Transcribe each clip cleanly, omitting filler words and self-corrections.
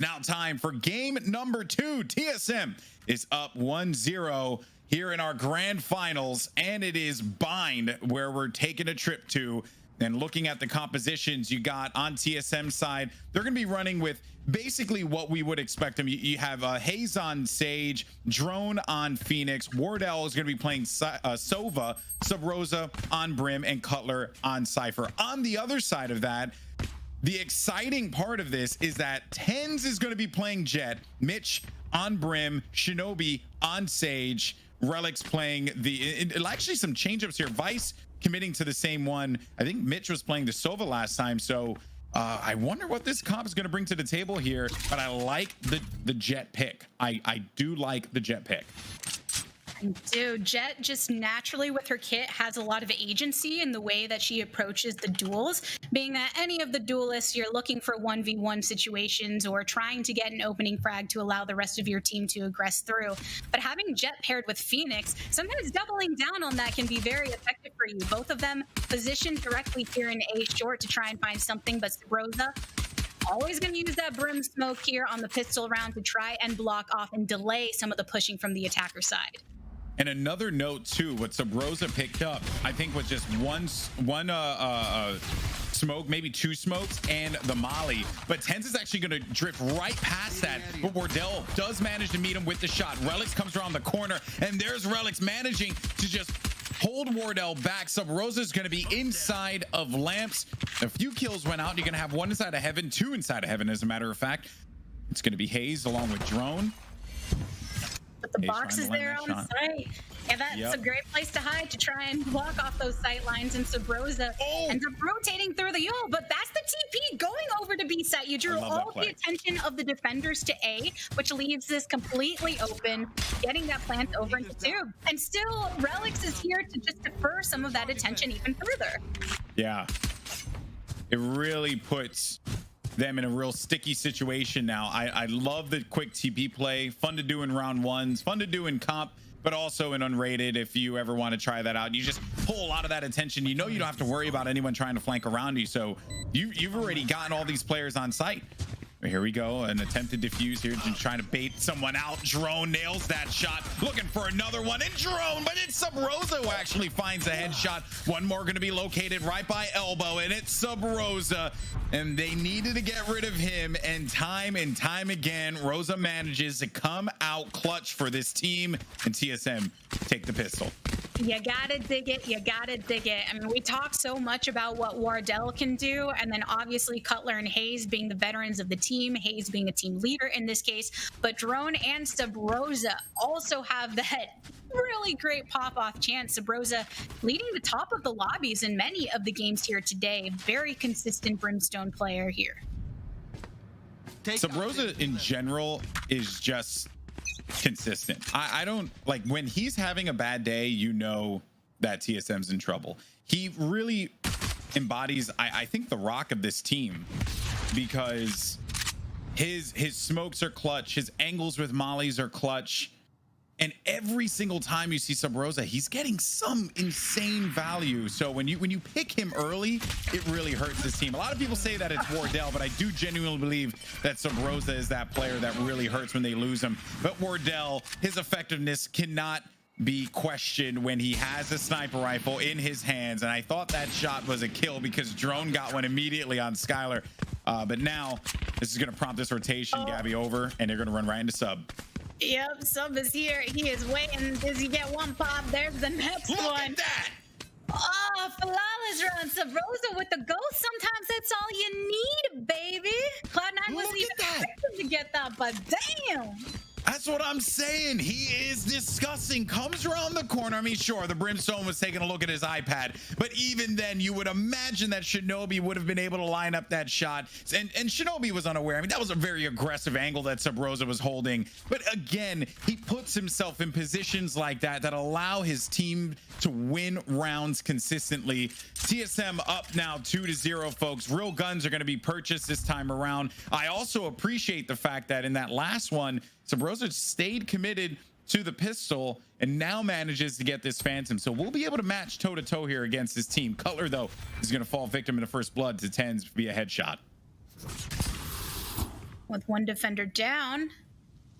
Now time for game number 2. TSM is up 1-0 here in our grand finals, and it is Bind where we're taking a trip to. And looking at the compositions you got on TSM side, they're going to be running with basically what we would expect them. You have Haze on Sage, Drone on Phoenix, Wardell is going to be playing Sova, Sub-Rosa on Brim, and Cutler on Cypher. On the other side of that, the exciting part of this is that Tens is going to be playing Jet, Mitch on Brim, Shinobi on Sage, Relics playing actually some change-ups here. Vice committing to the same one. I think Mitch was playing the Sova last time, so I wonder what this comp is going to bring to the table here, but I like the Jet pick. I do like the Jet pick. Dude, Jet just naturally with her kit has a lot of agency in the way that she approaches the duels, being that any of the duelists you're looking for 1v1 situations or trying to get an opening frag to allow the rest of your team to aggress through. But having Jet paired with Phoenix, sometimes doubling down on that can be very effective for you. Both of them positioned directly here in A short to try and find something, but Rosa always going to use that Brim smoke here on the pistol round to try and block off and delay some of the pushing from the attacker side. And another note too, what Sub-Rosa picked up, I think was just one smoke, maybe two smokes, and the molly. But Tens is actually going to drift right past that. But Wardell does manage to meet him with the shot. Relics comes around the corner, and there's Relics managing to just hold Wardell back. Sub-Rosa is going to be inside of Lamps. A few kills went out. You're going to have one inside of Heaven, two inside of Heaven, as a matter of fact. It's going to be Haze along with Drone. But the box is there on the site. Yeah, that's a great place to hide to try and block off those sight lines. And Sub-Rosa ends up rotating through the ult, but that's the TP going over to B site. You drew all the attention of the defenders to A, which leaves this completely open, getting that plant over into tube. And still, Relics is here to just defer some of that attention even further. Yeah, it really puts them in a real sticky situation now. I love the quick TP play, fun to do in round ones, fun to do in comp, but also in unrated if you ever want to try that out. You just pull a lot of that attention. You know you don't have to worry about anyone trying to flank around you, so you've already gotten all these players on site. Here we go, an attempted defuse here, just trying to bait someone out. Drone nails that shot, looking for another one, and Drone, but it's Sub-Rosa who actually finds a headshot. One more going to be located right by Elbow, and it's Sub-Rosa, and they needed to get rid of him, and time again, Rosa manages to come out clutch for this team, and TSM take the pistol. You gotta dig it. You gotta dig it. I mean, we talk so much about what Wardell can do, and then obviously Cutler and Haze being the veterans of the team, Haze being a team leader in this case, but Drone and Sub-Rosa also have that really great pop-off chance. Sub-Rosa leading the top of the lobbies in many of the games here today. Very consistent Brimstone player here. Sub-Rosa in general is just consistent. I don't like when he's having a bad day, you know that TSM's in trouble. He really embodies, I think, the rock of this team, because his smokes are clutch, his angles with mollies are clutch, and every single time you see Sub-Rosa, he's getting some insane value. So when you pick him early, it really hurts this team. A lot of people say that it's Wardell, but I do genuinely believe that Sub-Rosa is that player that really hurts when they lose him. But Wardell, his effectiveness cannot be questioned when he has a sniper rifle in his hands. And I thought that shot was a kill because Drone got one immediately on Skylar. But now this is going to prompt this rotation, Gabby over, and they're going to run right into Sub. Yep, Sub is here. He is waiting. Does he get one pop? There's the next one. Look at that! Oh, flawless run. Sub-Rosa with the ghost. Sometimes that's all you need, baby. Cloud9 wasn't even expecting to get that, but damn. That's what I'm saying. He is disgusting. Comes around the corner. I mean, sure, the Brimstone was taking a look at his iPad, but even then, you would imagine that Shinobi would have been able to line up that shot. And Shinobi was unaware. I mean, that was a very aggressive angle that Sub-Rosa was holding. But again, he puts himself in positions like that allow his team to win rounds consistently. TSM up now 2-0, folks. Real guns are going to be purchased this time around. I also appreciate the fact that in that last one, Sub-Rosa stayed committed to the pistol and now manages to get this Phantom. So we'll be able to match toe-to-toe here against this team. Cutler, though, is going to fall victim in the first blood to Tens via headshot. With one defender down,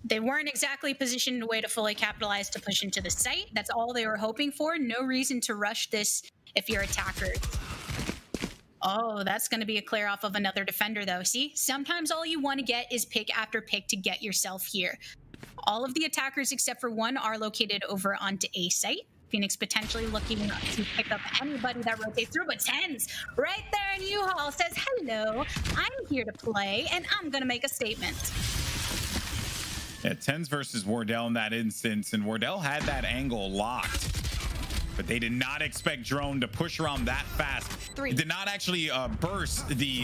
they weren't exactly positioned in a way to fully capitalize to push into the site. That's all they were hoping for. No reason to rush this if you're attackers. Oh, that's going to be a clear off of another defender, though. See, sometimes all you want to get is pick after pick to get yourself here. All of the attackers except for one are located over onto A site. Phoenix potentially looking to pick up anybody that rotates through, but Tens right there in U-Haul says, hello, I'm here to play, and I'm going to make a statement. Yeah, Tens versus Wardell in that instance, and Wardell had that angle locked. But they did not expect Drone to push around that fast. It did not actually burst the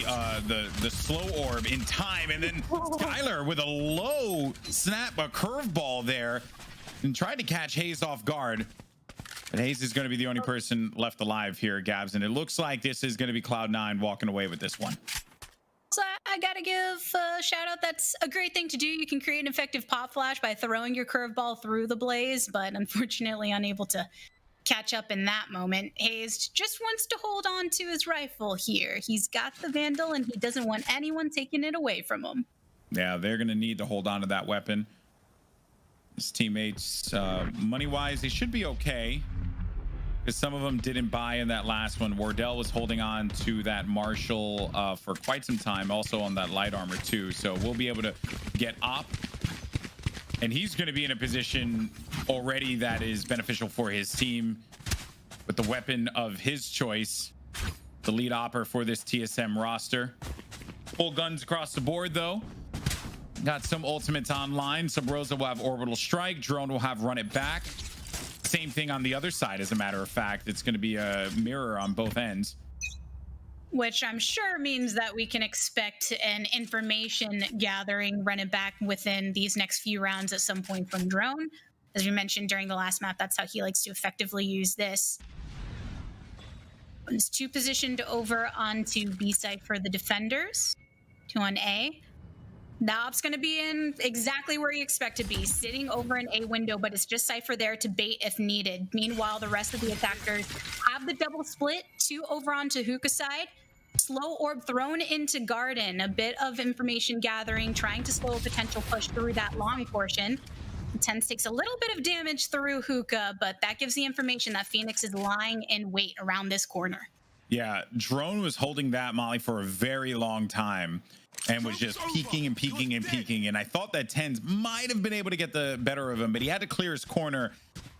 slow orb in time, and then Skylar with a low snap, a curveball there, and tried to catch Hayes off guard. But Hayes is going to be the only person left alive here, Gabs, and it looks like this is going to be Cloud9 walking away with this one. So I gotta give a shout out. That's a great thing to do. You can create an effective pop flash by throwing your curveball through the blaze, but unfortunately unable to catch up in that moment. Hayes just wants to hold on to his rifle here. He's got the Vandal and he doesn't want anyone taking it away from him. Yeah, they're going to need to hold on to that weapon. His teammates, money-wise, they should be okay, because some of them didn't buy in that last one. Wardell was holding on to that Marshall for quite some time, also on that light armor too. So we'll be able to get op, and he's going to be in a position already that is beneficial for his team with the weapon of his choice, the lead opper for this TSM roster. Full guns across the board though. Got some ultimates online. Sub Rosa will have orbital strike. Drone will have run it back. Same thing on the other side, as a matter of fact. It's going to be a mirror on both ends. Which I'm sure means that we can expect an information gathering, run it back within these next few rounds at some point from Drone. As we mentioned during the last map, that's how he likes to effectively use this. It's two positioned over onto B side for the defenders. Two on A. The op's going to be in exactly where you expect to be, sitting over an A window, but it's just Cypher there to bait if needed. Meanwhile, the rest of the attackers have the double split, two over onto Hookah side. Slow orb thrown into Garden, a bit of information gathering, trying to slow a potential push through that long portion. Tens takes a little bit of damage through Hookah, but that gives the information that Phoenix is lying in wait around this corner. Yeah, Drone was holding that Molly for a very long time and was just peeking and peeking and peeking. And I thought that Tens might have been able to get the better of him, but he had to clear his corner.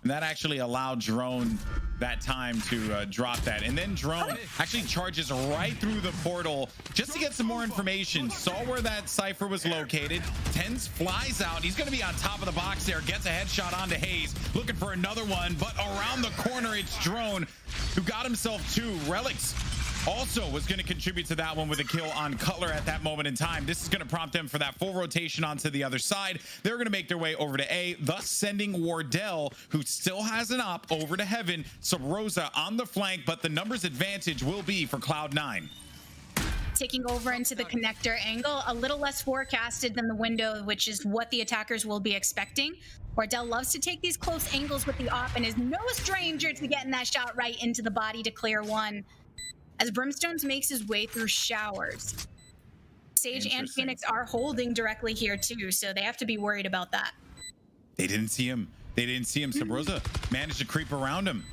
And that actually allowed Drone that time to drop that. And then Drone actually charges right through the portal just to get some more information. Saw where that Cypher was located. Tens flies out. He's going to be on top of the box there. Gets a headshot onto Hayes. Looking for another one. But around the corner, it's Drone who got himself two. Relics also was going to contribute to that one with a kill on Cutler at that moment in time. This is going to prompt them for that full rotation onto the other side. They're going to make their way over to A, thus sending Wardell, who still has an op, over to Heaven. Sub Rosa on the flank, but the numbers advantage will be for Cloud9. Taking over into the connector angle, a little less forecasted than the window, which is what the attackers will be expecting. Wardell loves to take these close angles with the op and is no stranger to getting that shot right into the body to clear one. As Brimstones makes his way through showers. Sage and Phoenix are holding directly here too, so they have to be worried about that. They didn't see him. They didn't see him. Sub Rosa managed to creep around him.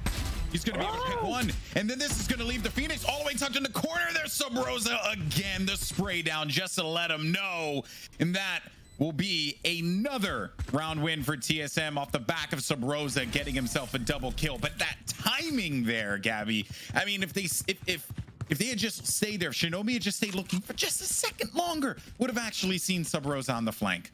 He's going to be able to pick one. And then this is going to leave the Phoenix all the way tucked in the corner. There's Sub Rosa again. The spray down just to let him know. And that will be another round win for TSM off the back of Sub Rosa getting himself a double kill. But that timing there, Gabby, I mean, if they had just stayed there, Shinobi had just stayed looking for just a second longer, would have actually seen Sub Rosa on the flank.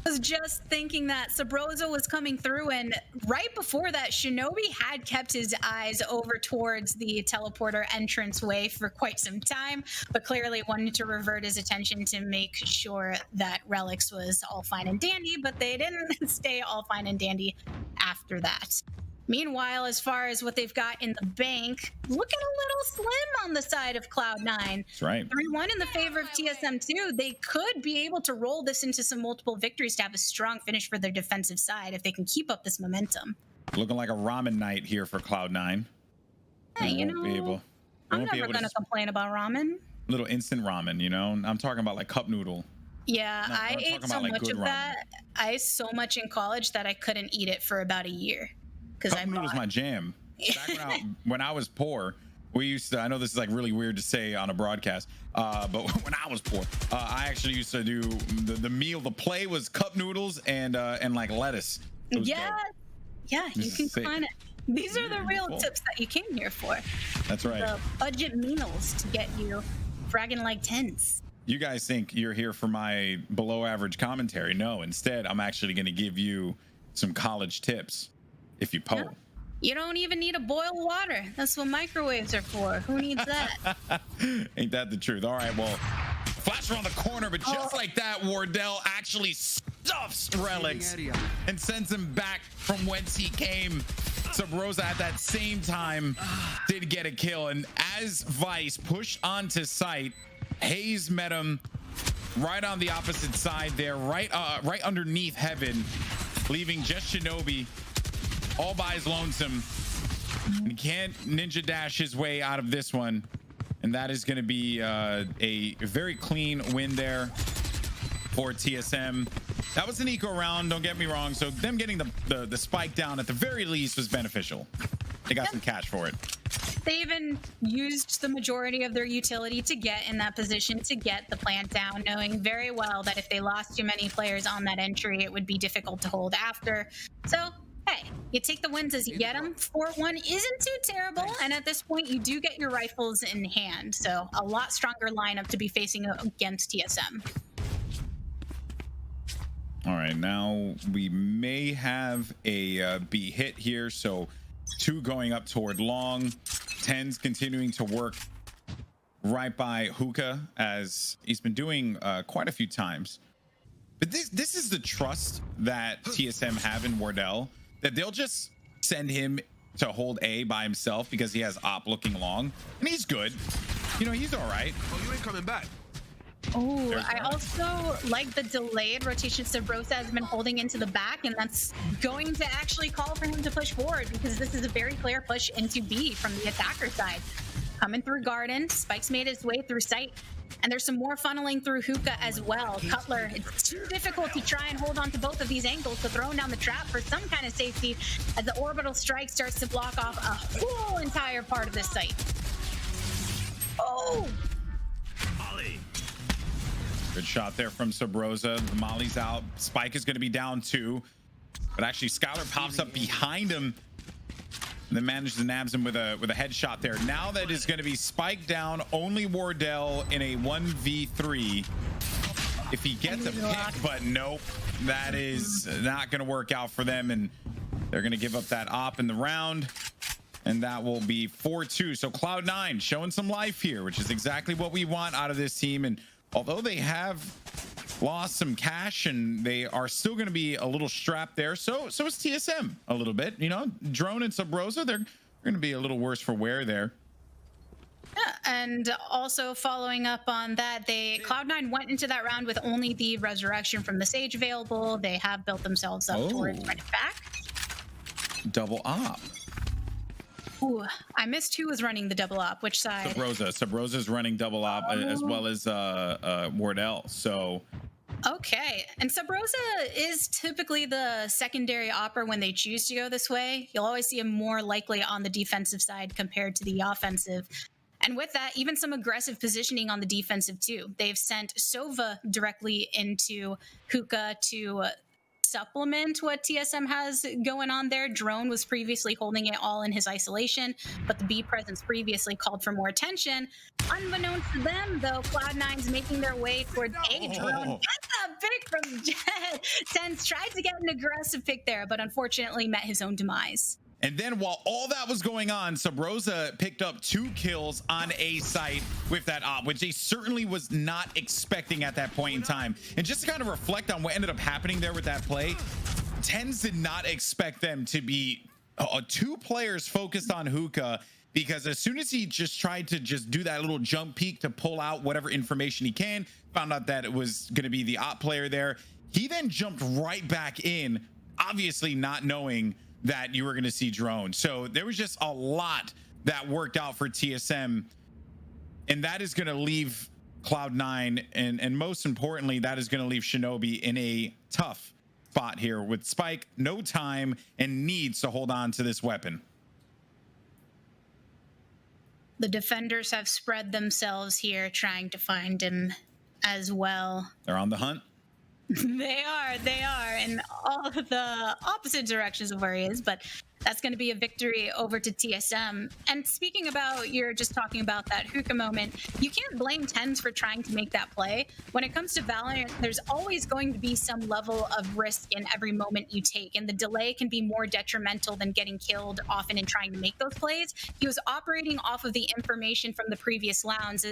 I was just thinking that Sub Rosa was coming through, and right before that, Shinobi had kept his eyes over towards the teleporter entranceway for quite some time, but clearly wanted to revert his attention to make sure that Relics was all fine and dandy, but they didn't stay all fine and dandy after that. Meanwhile, as far as what they've got in the bank, looking a little slim on the side of Cloud9. That's right. 3-1 in the favor of TSM2. They could be able to roll this into some multiple victories to have a strong finish for their defensive side if they can keep up this momentum. Looking like a ramen night here for Cloud9. Hey, you know, I'm never going to complain about ramen. Little instant ramen, you know? I'm talking about like cup noodle. Yeah, No, I I'm ate talking so about like much good of ramen. that. I ate so much in college that I couldn't eat it for about a year because Cup I noodles bought. my jam. Back when I was poor, we used to. I know this is like really weird to say on a broadcast, but when I was poor, I actually used to do the meal. The play was cup noodles and like lettuce. It was Yeah, dope. yeah, you This can is sick. find it. These are the real Beautiful. tips that you came here for. That's right. The budget meals to get you fragging like tens. You guys think you're here for my below average commentary? No, instead, I'm actually going to give you some college tips if you poll. Yeah. You don't even need to boil water. That's what microwaves are for. Who needs that? Ain't that the truth? All right, well, flash around the corner, but just like that, Wardell actually stuffs Relics and sends him back from whence he came. Subrosa at that same time did get a kill, and as Vice pushed onto site, Hayes met him right on the opposite side there, right underneath Heaven, leaving just Shinobi all by his lonesome. He can't ninja dash his way out of this one, and that is going to be a very clean win there for TSM. That was an eco round, don't get me wrong, so them getting the spike down at the very least was beneficial. They got some cash for it. They even used the majority of their utility to get in that position to get the plant down, knowing very well that if they lost too many players on that entry, it would be difficult to hold after. So, hey, you take the wins as you get them. 4-1 isn't too terrible, and at this point, you do get your rifles in hand. So, a lot stronger lineup to be facing against TSM. All right, now we may have a B hit here, so 2 going up toward long. 10's continuing to work right by Hookah, as he's been doing quite a few times. But this is the trust that TSM have in Wardell, that they'll just send him to hold A by himself because he has op looking long, and he's good. You know, he's all right. Oh, you ain't coming back. Oh, I also like the delayed rotation Subrosa has been holding into the back, and that's going to actually call for him to push forward because this is a very clear push into B from the attacker side. Coming through Garden, Spike's made his way through site, and there's some more funneling through Hookah as well. Cutler, it's too difficult to try and hold on to both of these angles, so throwing down the trap for some kind of safety as the orbital strike starts to block off a whole entire part of this site. Oh! Good shot there from Subrosa. The molly's out. Spike is going to be down 2, but actually Skylar pops up behind him and then manages to nabs him with a headshot there. Now that is going to be Spike down, only Wardell in a 1v3 if he gets a pick, but nope, that is not going to work out for them, and they're going to give up that op in the round, and that will be 4-2. So Cloud9 showing some life here, which is exactly what we want out of this team. And although they have lost some cash and they are still going to be a little strapped there, so is TSM a little bit. You know, Drone and Subrosa, they're going to be a little worse for wear there. Yeah, and also following up on that, Cloud9 went into that round with only the resurrection from the Sage available. They have built themselves up towards running back. Double op. Ooh, I missed who was running the double op. Which side? Subrosa's running double op as well as Wardell. So okay, and Subrosa is typically the secondary opper when they choose to go this way. You'll always see him more likely on the defensive side compared to the offensive. And with that, even some aggressive positioning on the defensive too. They've sent Sova directly into Hookah to supplement what TSM has going on there. Drone was previously holding it all in his isolation, but the B presence previously called for more attention. Unbeknownst to them, though, Cloud9's making their way towards A. Drone gets a pick from Jet. Tense tried to get an aggressive pick there, but unfortunately met his own demise. And then while all that was going on, Subrosa picked up 2 kills on A site with that op, which he certainly was not expecting at that point in time. And just to kind of reflect on what ended up happening there with that play, Tens did not expect them to be 2 players focused on Hookah, because as soon as he just tried to just do that little jump peek to pull out whatever information he can, found out that it was going to be the op player there, he then jumped right back in, obviously not knowing that you were going to see Drone. So there was just a lot that worked out for TSM, and that is going to leave Cloud9, and most importantly, that is going to leave Shinobi in a tough spot here with Spike, no time, and needs to hold on to this weapon. The defenders have spread themselves here, trying to find him as well. They're on the hunt. They are in all of the opposite directions of where he is, but that's going to be a victory over to TSM. And speaking about, you're just talking about that hookah moment, you can't blame TenZ for trying to make that play. When it comes to Valorant, there's always going to be some level of risk in every moment you take, and the delay can be more detrimental than getting killed often in trying to make those plays. He was operating off of the information from the previous rounds,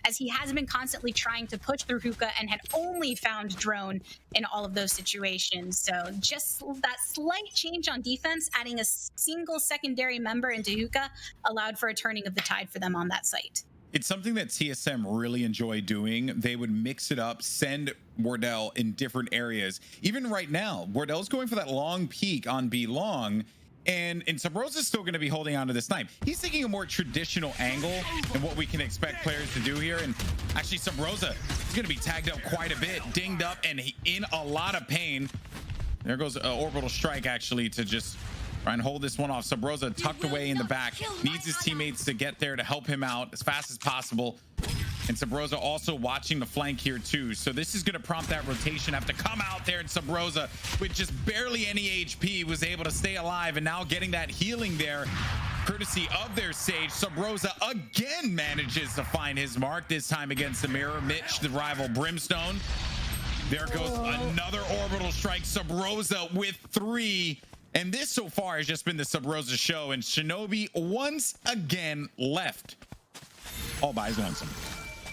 as he has been constantly trying to push through hookah and had only found drone in all of those situations. So just that slight change on defense, adding a single secondary member into hookah, allowed for a turning of the tide for them on that site. It's something that TSM really enjoy doing. They would mix it up, send Wardell in different areas. Even right now, Wardell's going for that long peek on B long, and Sabrosa's still going to be holding on to this snipe. He's taking a more traditional angle than what we can expect players to do here. And actually, Sabrosa is going to be tagged up quite a bit, dinged up, and in a lot of pain. There goes an orbital strike, actually, to just try and hold this one off. Sabrosa tucked away in the back, needs his teammates to get there to help him out as fast as possible. And Sabrosa also watching the flank here too. So this is going to prompt that rotation, have to come out there, and Sabrosa with just barely any HP was able to stay alive, and now getting that healing there courtesy of their Sage. Sabrosa again manages to find his mark, this time against the mirror. Mitch, the rival Brimstone. There goes another orbital strike. Sabrosa with 3. And this so far has just been the Sabrosa show, and Shinobi once again left all by his lonesome.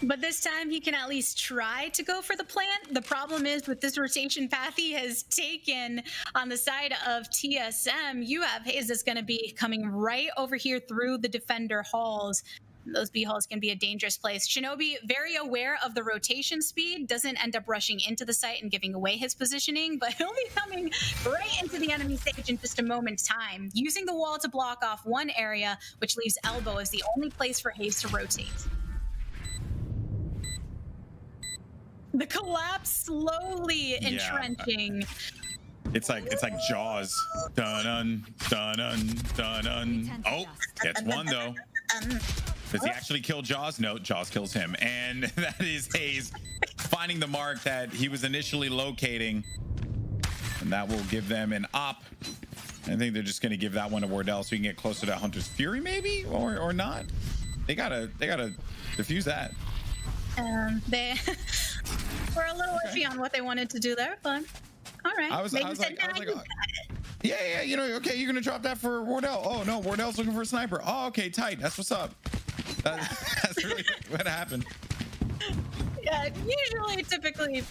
But this time he can at least try to go for the plant. The problem is with this rotation path he has taken on the side of TSM, you have Hayes that's going to be coming right over here through the defender halls. Those B halls can be a dangerous place. Shinobi, very aware of the rotation speed, doesn't end up rushing into the site and giving away his positioning, but he'll be coming right into the enemy stage in just a moment's time, using the wall to block off one area, which leaves elbow as the only place for Hayes to rotate. The collapse slowly entrenching. It's like Jaws. Dun dun dun dun dun. Oh, gets one though. Does he actually kill Jaws? No, Jaws kills him. And that is Hayes finding the mark that he was initially locating. And that will give them an op. I think they're just going to give that one to Wardell so he can get closer to Hunter's Fury, maybe? Or not. They gotta defuse that. They were a little iffy on what they wanted to do there, but all right. I was like, yeah, you know, okay, you're gonna drop that for Wardell. Oh no, Wardell's looking for a sniper. Oh, okay, tight. That's what's up. That's really what happened. Yeah, usually, typically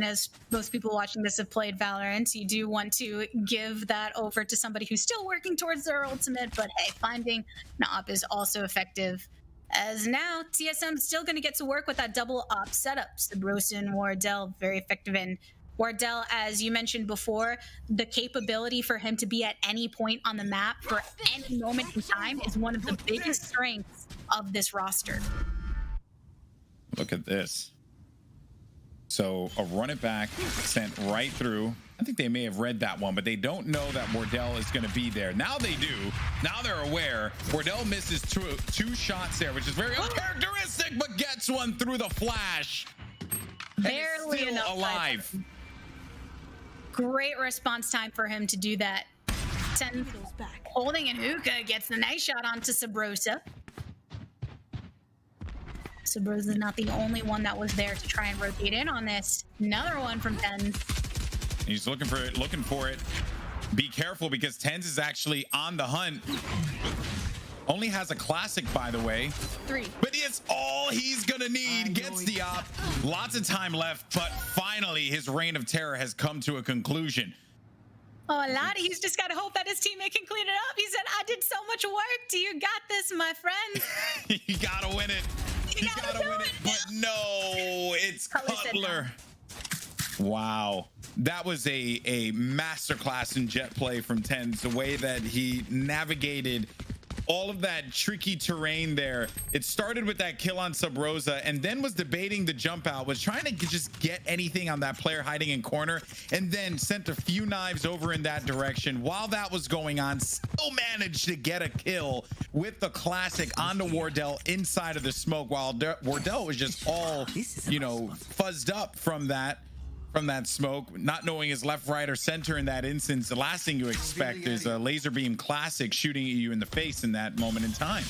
as most people watching this have played Valorant, you do want to give that over to somebody who's still working towards their ultimate, but hey, finding an op is also effective. As now, TSM's still going to get to work with that double op setup. Sabrosa and Wardell, very effective. And Wardell, as you mentioned before, the capability for him to be at any point on the map for any moment in time is one of the biggest strengths of this roster. Look at this. So a run it back sent right through. I think they may have read that one, but they don't know that Wardell is going to be there. Now they do. Now they're aware. Wardell misses two shots there, which is very uncharacteristic, but gets one through the flash. Barely still enough alive. Great response time for him to do that. TenZ holding in hookah gets the nice shot onto Sabrosa. Sabrosa is not the only one that was there to try and rotate in on this. Another one from TenZ. He's looking for it. Be careful because TenZ is actually on the hunt. Only has a classic, by the way. 3. But it's all he's gonna need. Gets the op. Lots of time left, but finally his reign of terror has come to a conclusion. Oh, Lottie, he's just got to hope that his teammate can clean it up. He said, I did so much work. Do you got this, my friend? You gotta win it. You gotta win it. But no, it's Cutler. Wow. That was a masterclass in jet play from TenZ. The way that he navigated all of that tricky terrain there. It started with that kill on Sub Rosa and then was debating the jump out, was trying to just get anything on that player hiding in corner, and then sent a few knives over in that direction. While that was going on, still managed to get a kill with the classic onto Wardell inside of the smoke, while Wardell was just all, you know, fuzzed up from that smoke, not knowing his left, right, or center in that instance. The last thing you expect is a laser beam classic shooting at you in the face in that moment in time.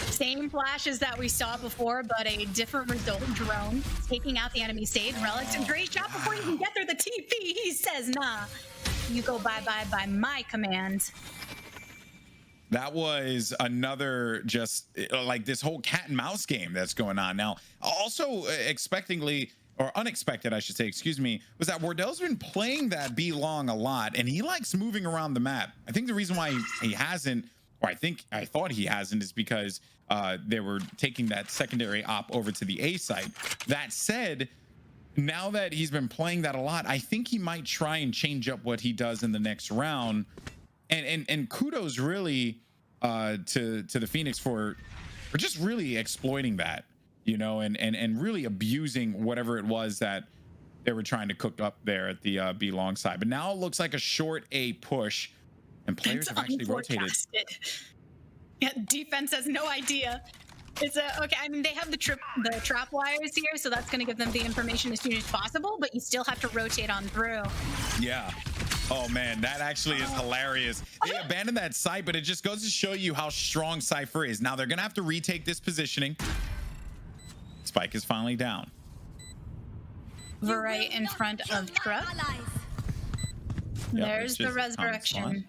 Same flashes that we saw before, but a different result. Drone taking out the enemy stage. Relics, a great shot before you can get there. The TP, he says, nah, you go bye-bye by my command. That was another just like this whole cat and mouse game that's going on now. Also expectingly, or unexpected, I should say, excuse me, was that Wardell's been playing that B long a lot, and he likes moving around the map. I think the reason why he hasn't, or I thought he hasn't, is because they were taking that secondary op over to the A site. That said, now that he's been playing that a lot, I think he might try and change up what he does in the next round. And kudos really to the Phoenix for just really exploiting that, you know, and really abusing whatever it was that they were trying to cook up there at the B long side. But now it looks like a short A push, and players have actually rotated. Yeah, defense has no idea. It's okay. I mean, they have the trap wires here, so that's going to give them the information as soon as possible. But you still have to rotate on through. Yeah. Oh man, that actually is hilarious. They abandoned that site, but it just goes to show you how strong Cypher is. Now they're gonna have to retake this positioning. Spike is finally down. Right in front of Truck. There's the resurrection.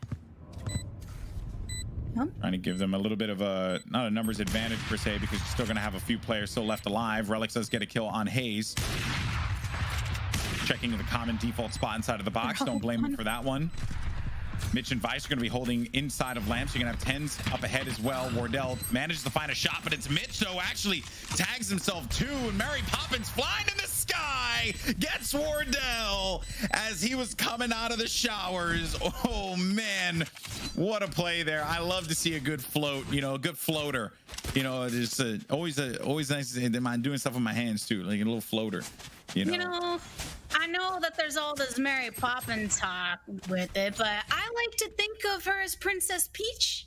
Trying to give them a little bit of a, not a numbers advantage per se, because you're still gonna have a few players still left alive. Relics does get a kill on Hayes. Checking the common default spot inside of the box. Don't blame him for that one. Mitch and Vice are going to be holding inside of Lamps. You're going to have Tens up ahead as well. Wardell manages to find a shot, but it's Mitch, so actually tags himself too. And Mary Poppins flying in the sky gets Wardell as he was coming out of the showers. Oh man, what a play there. I love to see a good float, you know, a good floater. You know, it's always nice to say, am I doing stuff with my hands too, like a little floater. You know, I know that there's all this Mary Poppins talk with it, but I like to think of her as Princess Peach.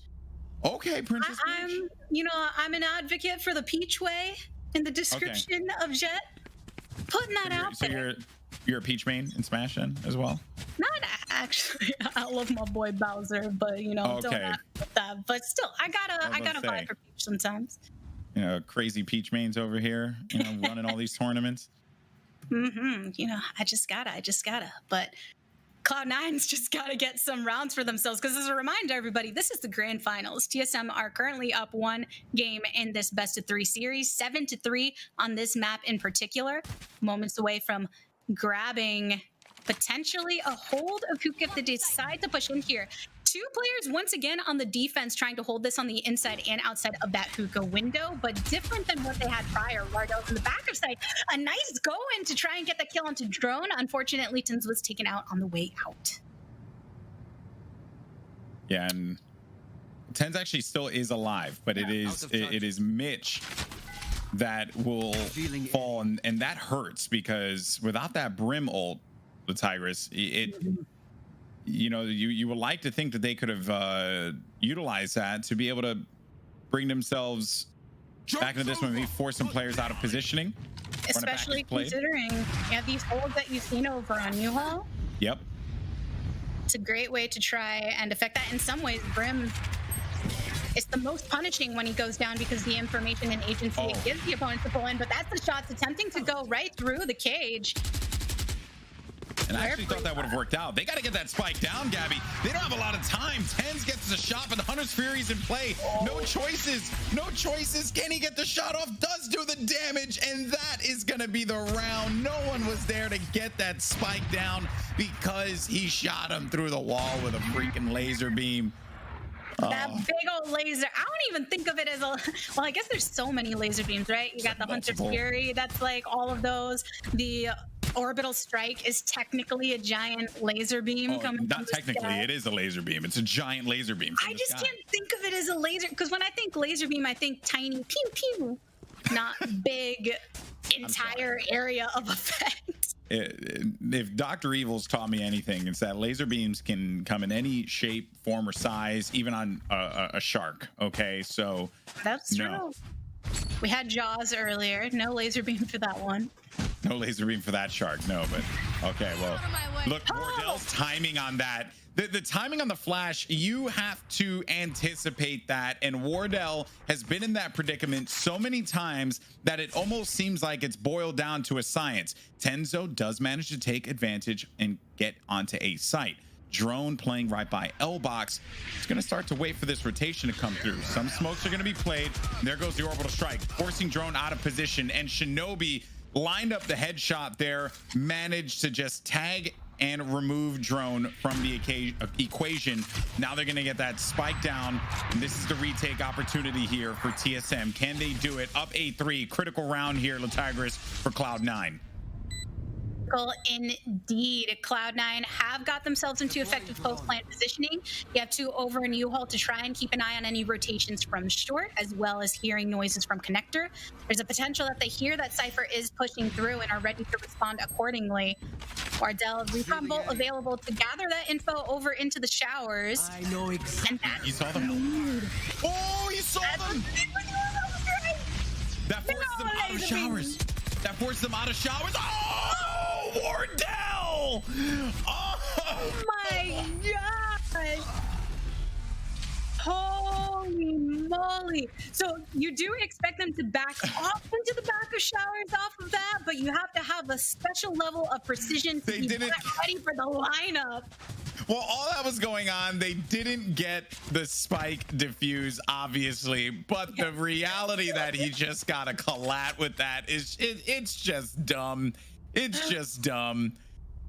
Okay, Princess Peach. I'm an advocate for the Peach Way in the description of Jet. Putting that out there. You're a Peach main in Smash then as well? Not actually. I love my boy Bowser, but don't ask with that. But still, I gotta vibe for Peach sometimes. You know, crazy Peach mains over here, running all these tournaments. I just gotta. But Cloud9's just gotta get some rounds for themselves, because as a reminder, everybody, this is the grand finals. TSM are currently up one game in this best of 3 series, 7-3 on this map in particular. Moments away from grabbing potentially a hold of Hookah if they decide to push in here. 2 players once again on the defense trying to hold this on the inside and outside of that hookah window, but different than what they had prior. Wardell's in the back of site. A nice go in to try and get the kill onto Drone. Unfortunately, Tins was taken out on the way out. Yeah, and Tens actually still is alive, but it is Mitch that will fall, and that hurts, because without that Brim ult, the Tigress, you would like to think that they could have utilized that to be able to bring themselves back into this one, maybe force some players out of positioning. Especially considering these holds that you've seen over on U-Haul. Yep. It's a great way to try and affect that. In some ways, Brim is the most punishing when he goes down, because the information and agency it gives the opponent to pull in, but that's the shots attempting to go right through the cage. And I actually thought that would have worked out. They got to get that spike down, Gabby. They don't have a lot of time. Tens gets the shot, but the Hunter's Fury's in play. No choices. Can he get the shot off? Does do the damage, and that is going to be the round. No one was there to get that spike down, because he shot him through the wall with a freaking laser beam. That big old laser. I don't even think of it as well, I guess there's so many laser beams, right? You got the Hunter's Fury. That's like all of those. The orbital strike is technically a giant laser beam coming from not the technically, sky. it is a laser beam. It's a giant laser beam. I just can't think of it as a laser, because when I think laser beam, I think tiny pew pew, not big entire area of effect. If Dr. Evil's taught me anything, it's that laser beams can come in any shape, form, or size, even on a shark. Okay, so that's true. We had Jaws earlier. No laser beam for that one. No laser beam for that shark. No, but okay. Well, look, Wardell's timing on that. The timing on the flash, you have to anticipate that. And Wardell has been in that predicament so many times that it almost seems like it's boiled down to a science. Tenzo does manage to take advantage and get onto a site. Drone playing right by L-Box. It's going to start to wait for this rotation to come through. Some smokes are going to be played. There goes the orbital strike, forcing Drone out of position. And Shinobi lined up the headshot there, managed to just tag and remove Drone from the equation. Now they're going to get that spike down. And this is the retake opportunity here for TSM. Can they do it? Up 8-3. Critical round here, Latagris, for Cloud9. Indeed, Cloud9 have got themselves into effective post-plant positioning. You have to over and U-haul to try and keep an eye on any rotations from short, as well as hearing noises from connector. There's a potential that they hear that Cypher is pushing through and are ready to respond accordingly. Wardell, recon bolt available to gather that info over into the showers. I know exactly. You saw them? Oh, you saw them! That forced them out of showers. That forced them out of showers. Oh, Wardell! Oh my god! Holy moly! So you do expect them to back off into the back of showers off of that, but you have to have a special level of precision to be ready for the lineup. Well, all that was going on, they didn't get the spike diffuse, obviously, but the reality that he just got a collat with that is it's just dumb. It's just dumb.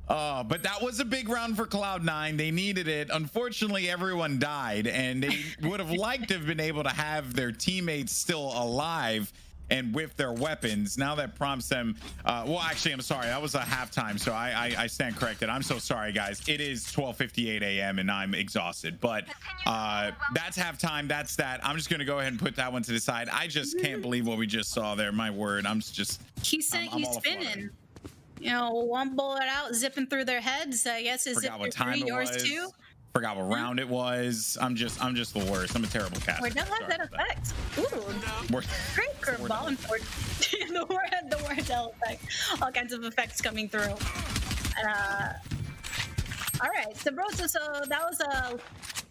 But that was a big round for Cloud9. They needed it. Unfortunately, everyone died, and they would have liked to have been able to have their teammates still alive and with their weapons. Now that prompts them, well, actually, I'm sorry, that was a halftime, so I stand corrected. I'm so sorry, guys. It is 12:58 a.m. and I'm exhausted, but that's halftime. That's that. I'm just gonna go ahead and put that one to the side. I just can't believe what we just saw there. My word, I'm just he's spinning. You know, one bullet out, zipping through their heads. I guess is forgot what time it was. Too? Forgot what round it was. I'm just the worst. I'm a terrible cat. Wardell has that effect. Ooh, great curveball. And the Wardell effect. All kinds of effects coming through. All right, Sabrosa. So that was a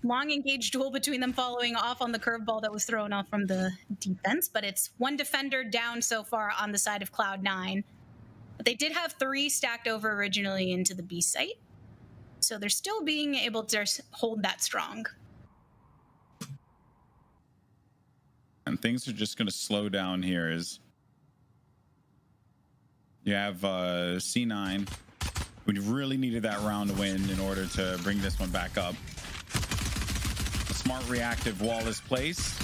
long engaged duel between them, following off on the curveball that was thrown off from the defense. But it's one defender down so far on the side of Cloud9. But they did have 3 stacked over originally into the B site. So they're still being able to hold that strong. And things are just going to slow down here as you have C9. We really needed that round to win in order to bring this one back up. A smart reactive wall is placed.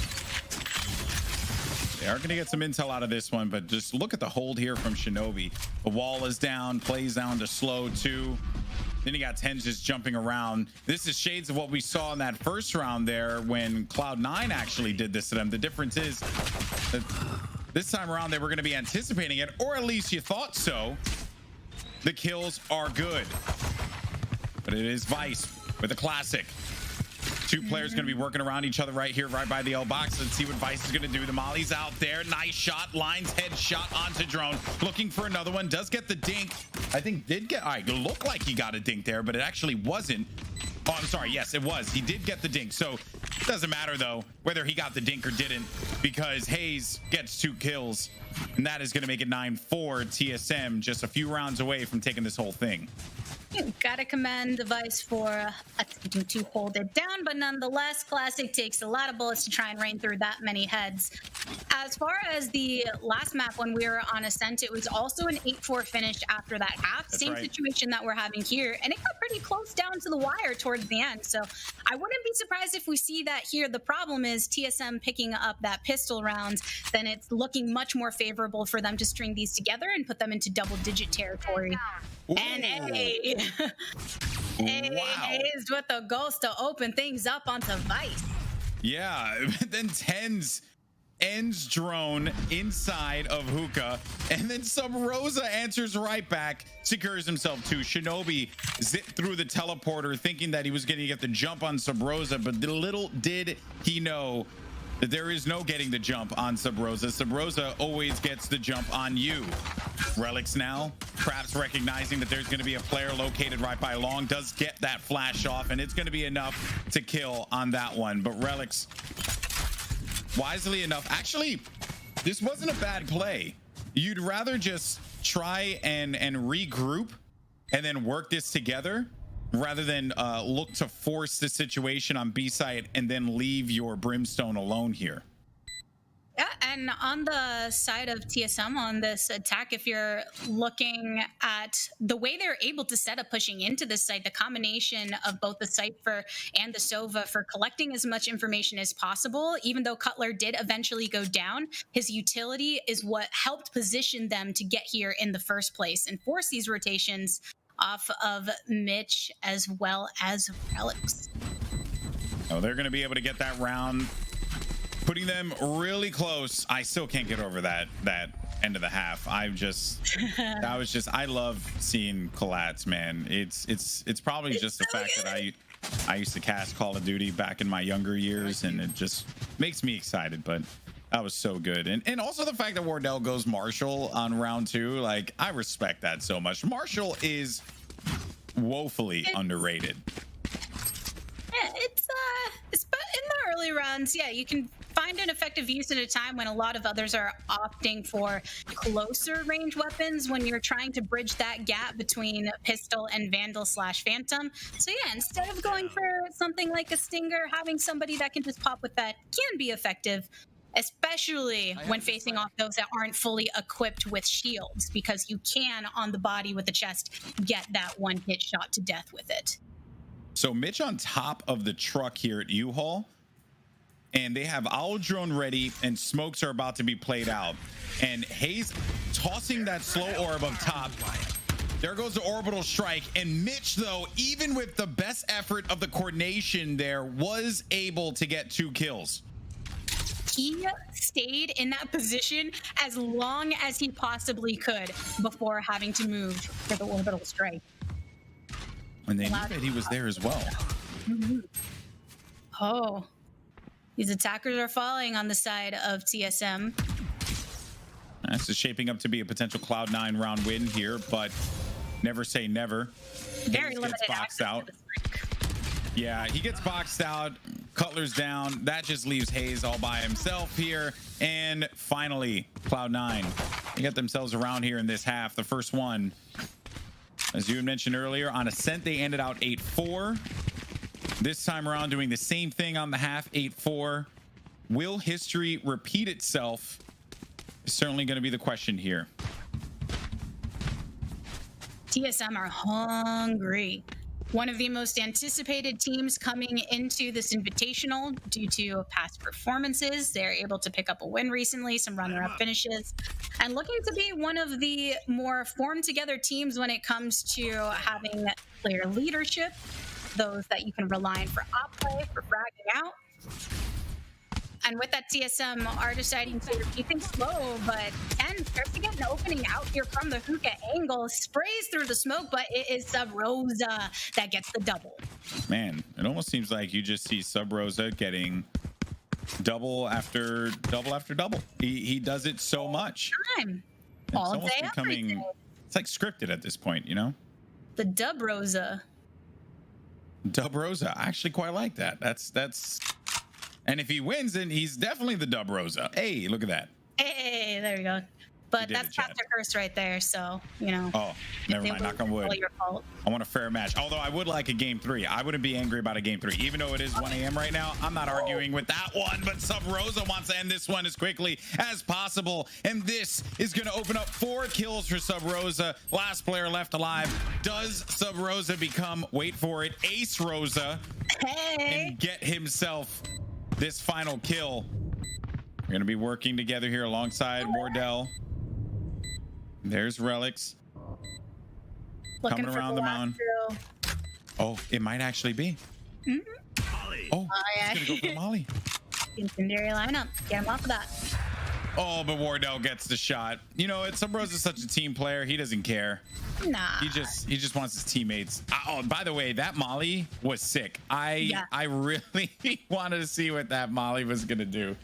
They are going to get some intel out of this one, but just look at the hold here from Shinobi. The wall is down, plays down to slow too. Then you got Tens just jumping around. This is shades of what we saw in that first round there when Cloud9 actually did this to them. The difference is that this time around they were going to be anticipating it, or at least you thought so. The kills are good, but it is Vice with a classic. 2 players going to be working around each other right here, right by the L box. Let's see what Vice is going to do. The Molly's out there. Nice shot. Lines headshot onto Drone. Looking for another one. Does get the dink. I think did get, it looked like he got a dink there, but it actually wasn't. Oh, I'm sorry. Yes, it was. He did get the dink. So it doesn't matter, though, whether he got the dink or didn't, because Hayes gets 2 kills. And that is going to make it 9-4 TSM, just a few rounds away from taking this whole thing. Gotta commend Device for attempting to hold it down, but nonetheless, Classic takes a lot of bullets to try and rain through that many heads. As far as the last map when we were on Ascent, it was also an 8-4 finish after that half. That's Same right. situation that we're having here, and it got pretty close down to the wire towards the end. So I wouldn't be surprised if we see that here. The problem is TSM picking up that pistol rounds, then it's looking much more favorable for them to string these together and put them into double-digit territory. Ooh. And A Wow. is with the ghost to open things up onto Vice. Yeah, then Tens ends drone inside of Hookah, and then Sub Rosa answers right back, secures himself too. Shinobi zipped through the teleporter thinking that he was going to get the jump on Sub Rosa, but little did he know that there is no getting the jump on Sub Rosa. Sub Rosa always gets the jump on you. Relics now, perhaps recognizing that there's going to be a player located right by Long, does get that flash off, and it's going to be enough to kill on that one. But Relics, wisely enough, actually, this wasn't a bad play. You'd rather just try and regroup and then work this together rather than look to force the situation on B side and then leave your Brimstone alone here. Yeah, and on the side of TSM on this attack, if you're looking at the way they're able to set up pushing into this site, the combination of both the Cypher and the Sova for collecting as much information as possible, even though Cutler did eventually go down, his utility is what helped position them to get here in the first place and force these rotations off of Mitch as well as Relics. Oh, they're going to be able to get that round, putting them really close. I still can't get over that end of the half. I love seeing collats, man. It's probably just the fact that I used to cast Call of Duty back in my younger years, and it just makes me excited. But that was so good. And also the fact that Wardell goes Marshall on round 2, like, I respect that so much. Marshall is woefully underrated. Yeah, it's in the early rounds, yeah, you can find an effective use at a time when a lot of others are opting for closer range weapons when you're trying to bridge that gap between pistol and Vandal / Phantom. So yeah, instead of going for something like a Stinger, having somebody that can just pop with that can be effective, especially when facing off those that aren't fully equipped with shields, because you can, on the body with the chest, get that one hit shot to death with it. So Mitch on top of the truck here at U-Haul, and they have Owl Drone ready, and smokes are about to be played out. And Hayes tossing that slow orb up top. There goes the orbital strike, and Mitch, though, even with the best effort of the coordination there, was able to get 2 kills. He stayed in that position as long as he possibly could before having to move for the orbital strike. And they knew that he was there as well. Mm-hmm. Oh, these attackers are falling on the side of TSM. This is shaping up to be a potential Cloud9 round win here, but never say never. Very Hayes limited gets boxed access out. to the strike. Yeah, he gets boxed out. Cutler's down. That just leaves Hayes all by himself here. And finally, Cloud9, they get themselves around here in this half. The first one, as you had mentioned earlier, on Ascent, they ended out 8-4. This time around, doing the same thing on the half, 8-4. Will history repeat itself? Is certainly going to be the question here. TSM are hungry. One of the most anticipated teams coming into this invitational due to past performances. They're able to pick up a win recently, some runner-up finishes, and looking to be one of the more formed together teams when it comes to having player leadership, those that you can rely on for op play, for fragging out. And with that, TSM are deciding to keep things slow, but 10 starts to get an opening out here from the hookah angle, sprays through the smoke, but it is Sub Rosa that gets the double. Man, it almost seems like you just see Sub Rosa getting double after double after double. He does it so much. Time. It's All almost day, becoming, every day. it's like scripted at this point, you know? The Dub Rosa. Dub Rosa. I actually quite like that. That's and if he wins, then he's definitely the Dub Rosa. Hey, look at that. Hey, there we go. But did that's it, Chad. past a curse right there, so, you know. Oh, never mind. Knock on wood. All your fault. I want a fair match. Although I would like a game 3. I wouldn't be angry about a game 3. Even though it is 1 a.m. right now, I'm not arguing with that one. But Sub Rosa wants to end this one as quickly as possible. And this is going to open up 4 kills for Sub Rosa. Last player left alive. Does Sub Rosa become, wait for it, Ace Rosa? Hey! And get himself this final kill. We're going to be working together here alongside Wardell. There's Relics. Looking coming for around the mound. Oh, it might actually be. Oh, yeah. he's gonna go for Molly. Incendiary lineup. Get him off of that. Oh, but Wardell gets the shot. You know, Sub Rosa is such a team player. He doesn't care. Nah. He just wants his teammates. Oh, by the way, that Molly was sick. I really wanted to see what that Molly was gonna do.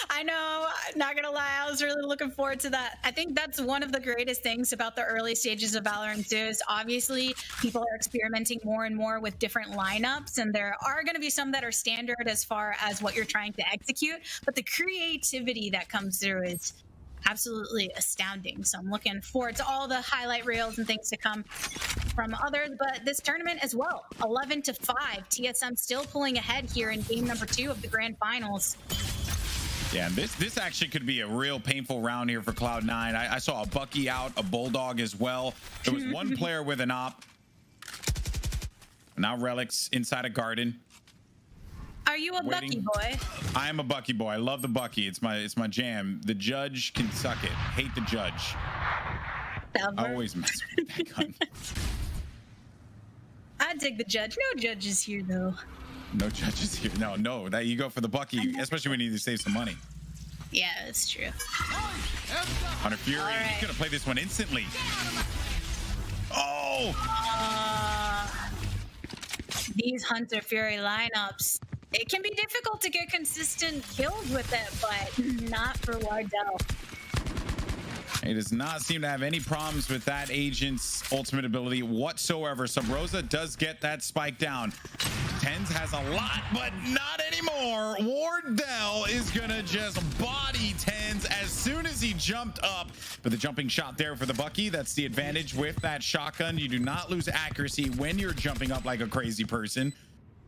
I know, not gonna lie, I was really looking forward to that. I think that's one of the greatest things about the early stages of Valorant too, is obviously people are experimenting more and more with different lineups, and there are going to be some that are standard as far as what you're trying to execute, but the creativity that comes through is absolutely astounding. So I'm looking forward to all the highlight reels and things to come from others, but this tournament as well, 11-5. TSM still pulling ahead here in game number 2 of the grand finals. Yeah, and this actually could be a real painful round here for Cloud9. I saw a Bucky out, a Bulldog as well. There was one player with an op. Now Relics inside a garden. Are you a Bucky boy? I am a Bucky boy. I love the Bucky. It's my jam. The judge can suck it. Hate the judge. I always mess with that gun. I dig the judge. No judges here though. No judges here. No. That you go for the Bucky, especially when you need to save some money. Yeah, that's true. Hunter Fury, he's gonna play this one instantly. Oh! These Hunter Fury lineups, it can be difficult to get consistent kills with it, but not for Wardell. He does not seem to have any problems with that agent's ultimate ability whatsoever. Sub Rosa does get that spike down. Tens has a lot, but not anymore. Wardell is gonna just body Tens as soon as he jumped up. But the jumping shot there for the Bucky, that's the advantage with that shotgun. You do not lose accuracy when you're jumping up like a crazy person.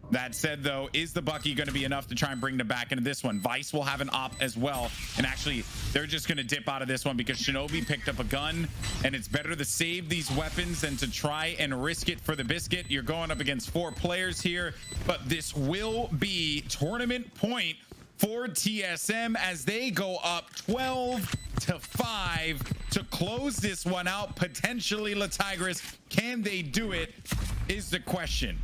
That said, though, is the Bucky going to be enough to try and bring them back into this one? Vice will have an op as well. And actually, they're just going to dip out of this one because Shinobi picked up a gun. And it's better to save these weapons than to try and risk it for the biscuit. You're going up against 4 players here. But this will be tournament point for TSM as they go up 12-5 to close this one out. Potentially, La Tigris, can they do it is the question.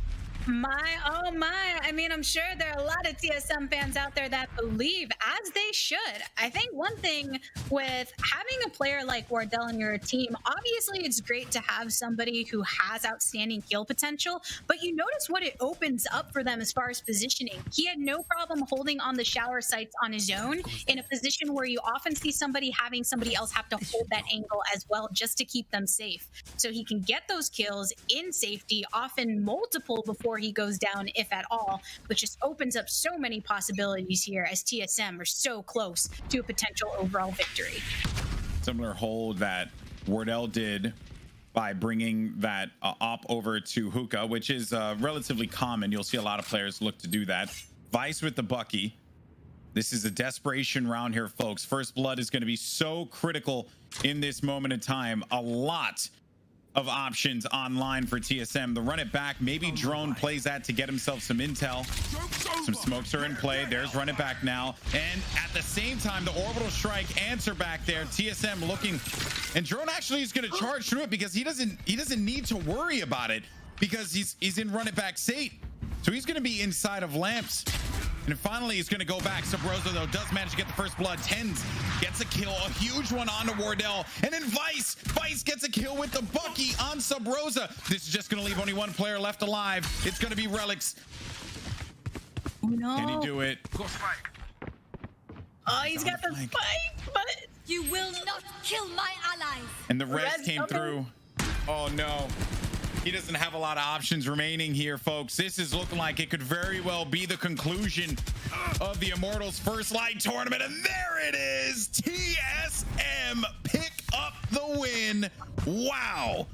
Oh my, I mean, I'm sure there are a lot of TSM fans out there that believe, as they should. I think one thing with having a player like Wardell in your team, obviously it's great to have somebody who has outstanding kill potential, but you notice what it opens up for them as far as positioning. He had no problem holding on the shower sites on his own in a position where you often see somebody having somebody else have to hold that angle as well just to keep them safe. So he can get those kills in safety, often multiple before he goes down, if at all, which just opens up so many possibilities here as TSM are so close to a potential overall victory. Similar hold that Wardell did by bringing that op over to Hookah, which is relatively common. You'll see a lot of players look to do that. Vice with the Bucky. This is a desperation round here, folks. First blood is going to be so critical in this moment in time. A lot of options online for TSM. The run it back, maybe Drone plays that to get himself some intel. Some smokes are in play. There's run it back now. And at the same time, the orbital strike answer back there. TSM looking, and Drone actually is going to charge through it because he doesn't need to worry about it because he's in run it back state. So he's going to be inside of lamps. And finally, he's going to go back. Sub Rosa, though, does manage to get the first blood. Tens gets a kill, a huge one onto Wardell. And then Vice gets a kill with the Bucky on Sub Rosa. This is just going to leave only 1 player left alive. It's going to be Relics. No. Can he do it? Oh, he's got the spike, but you will not kill my allies. And the res came through. Oh, no. He doesn't have a lot of options remaining here, folks. This is looking like it could very well be the conclusion of the Immortals First Light tournament. And there it is. TSM pick win. Wow.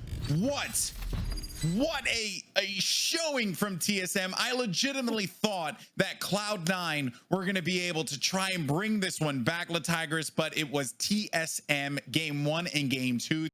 What a showing from TSM. I legitimately thought that Cloud9 were going to be able to try and bring this one back, La Tigris, but it was TSM game 1 and game 2.